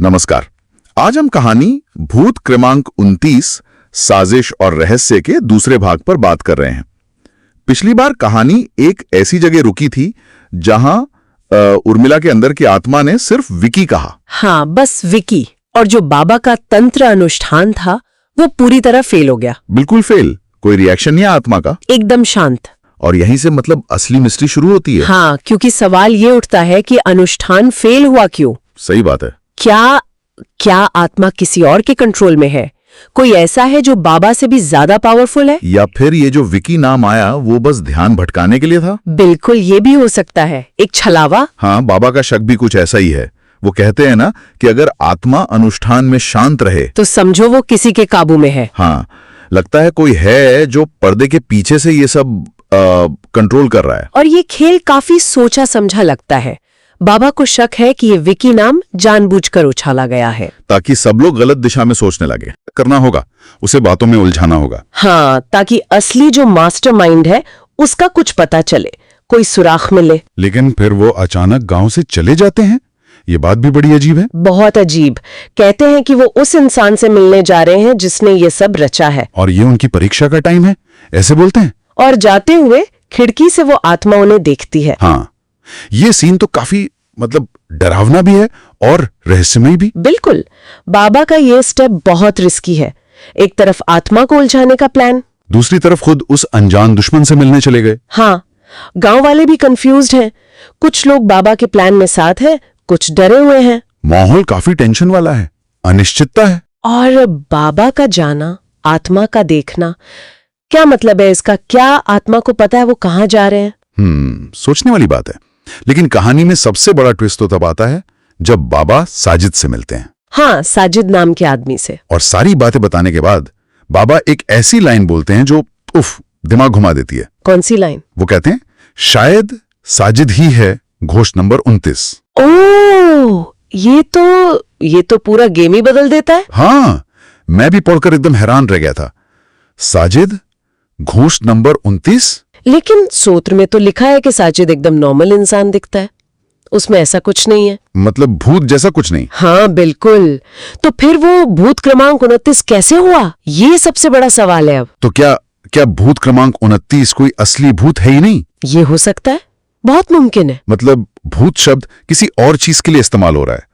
नमस्कार। आज हम कहानी भूत क्रमांक 29 साजिश और रहस्य के दूसरे भाग पर बात कर रहे हैं। पिछली बार कहानी एक ऐसी जगह रुकी थी जहां उर्मिला के अंदर की आत्मा ने सिर्फ विकी कहा। हाँ, बस विकी। और जो बाबा का तंत्र अनुष्ठान था वो पूरी तरह फेल हो गया। बिल्कुल फेल। कोई रिएक्शन नहीं आत्मा का, एकदम शांत। और यहीं से मतलब असली मिस्ट्री शुरू होती है। हाँ, क्योंकि सवाल ये उठता है कि अनुष्ठान फेल हुआ क्यों? सही बात है। क्या आत्मा किसी और के कंट्रोल में है? कोई ऐसा है जो बाबा से भी ज्यादा पावरफुल है? या फिर ये जो विकी नाम आया वो बस ध्यान भटकाने के लिए था? बिल्कुल, ये भी हो सकता है, एक छलावा। हाँ, बाबा का शक भी कुछ ऐसा ही है। वो कहते हैं ना कि अगर आत्मा अनुष्ठान में शांत रहे तो समझो वो किसी के काबू में है। हाँ, लगता है कोई है जो पर्दे के पीछे से ये सब कंट्रोल कर रहा है। और ये खेल काफी सोचा समझा लगता है। बाबा को शक है कि ये विकी नाम जानबूझकर उछाला गया है ताकि सब लोग गलत दिशा में सोचने लगे। करना होगा, उसे बातों में उलझाना होगा। हाँ, ताकि असली जो मास्टरमाइंड है उसका कुछ पता चले, कोई सुराख मिले। लेकिन फिर वो अचानक गांव से चले जाते हैं। ये बात भी बड़ी अजीब है। बहुत अजीब। कहते हैं कि वो उस इंसान से मिलने जा रहे हैं जिसने ये सब रचा है, और ये उनकी परीक्षा का टाइम है, ऐसे बोलते हैं। और जाते हुए खिड़की से वो आत्मा उन्हें देखती है। हाँ, ये सीन तो काफी डरावना भी है और रहस्यमय भी। बिल्कुल। बाबा का ये स्टेप बहुत रिस्की है। एक तरफ आत्मा को उलझाने का प्लान, दूसरी तरफ खुद उस अनजान दुश्मन से मिलने चले गए। हाँ, गांव वाले भी कंफ्यूज्ड हैं। कुछ लोग बाबा के प्लान में साथ हैं, कुछ डरे हुए हैं। माहौल काफी टेंशन वाला है, अनिश्चितता है। और बाबा का जाना, आत्मा का देखना, क्या मतलब है इसका? क्या आत्मा को पता है वो कहाँ जा रहे हैं? सोचने वाली बात है। लेकिन कहानी में सबसे बड़ा ट्विस्ट तो तब आता है जब बाबा साजिद से मिलते हैं। हाँ, साजिद नाम के आदमी से। और सारी बातें बताने के बाद बाबा एक ऐसी लाइन बोलते हैं जो दिमाग घुमा देती है। कौन सी लाइन? वो कहते हैं, शायद साजिद ही है घोष नंबर 29। ओह, ये तो पूरा गेम ही बदल देता है। हाँ, मैं भी पढ़कर एकदम हैरान रह गया था। साजिद घोष नंबर 29। लेकिन सूत्र में तो लिखा है कि साजिद एकदम नॉर्मल इंसान दिखता है, उसमें ऐसा कुछ नहीं है। मतलब भूत जैसा कुछ नहीं? हाँ बिल्कुल। तो फिर वो भूत क्रमांक 29 कैसे हुआ? ये सबसे बड़ा सवाल है अब। तो क्या भूत क्रमांक 29 कोई असली भूत है ही नहीं? ये हो सकता है, बहुत मुमकिन है। मतलब भूत शब्द किसी और चीज के लिए इस्तेमाल हो रहा है,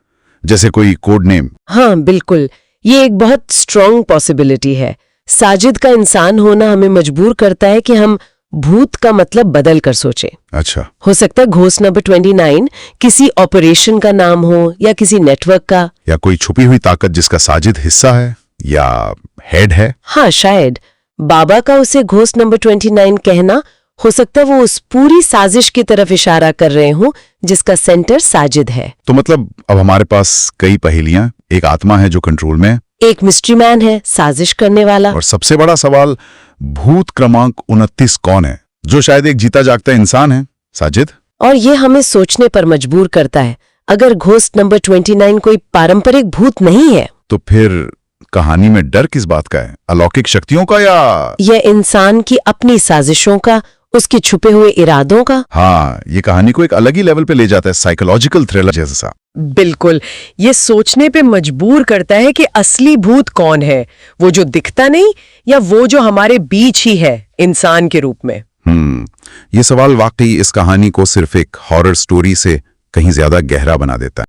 जैसे कोई कोड नेम। हाँ बिल्कुल, ये एक बहुत स्ट्रॉन्ग पॉसिबिलिटी है। साजिद का इंसान होना हमें मजबूर करता है कि हम भूत का मतलब बदल कर सोचें। अच्छा, हो सकता है घोष नंबर 29 किसी ऑपरेशन का नाम हो, या किसी नेटवर्क का, या कोई छुपी हुई ताकत जिसका साजिद हिस्सा है या हेड है। हाँ शायद। बाबा का उसे घोष नंबर 29 कहना, हो सकता है वो उस पूरी साजिश की तरफ इशारा कर रहे हों जिसका सेंटर साजिद है। तो मतलब अब हमारे पास कई पहेलियां, एक आत्मा है जो कंट्रोल में है, एक मिस्ट्री मैन है साजिश करने वाला, और सबसे बड़ा सवाल, भूत क्रमांक 29 कौन है? जो शायद एक जीता जागता इंसान है, साजिद। और ये हमें सोचने पर मजबूर करता है, अगर घोष नंबर 29 कोई पारंपरिक भूत नहीं है तो फिर कहानी में डर किस बात का है? अलौकिक शक्तियों का या यह इंसान की अपनी साजिशों का, उसके छुपे हुए इरादों का? हाँ, ये कहानी को एक अलग ही लेवल पे ले जाता है, साइकोलॉजिकल थ्रिलर जैसा। बिल्कुल, ये सोचने पे मजबूर करता है कि असली भूत कौन है, वो जो दिखता नहीं या वो जो हमारे बीच ही है इंसान के रूप में। ये सवाल वाकई इस कहानी को सिर्फ एक हॉरर स्टोरी से कहीं ज्यादा गहरा बना देता है।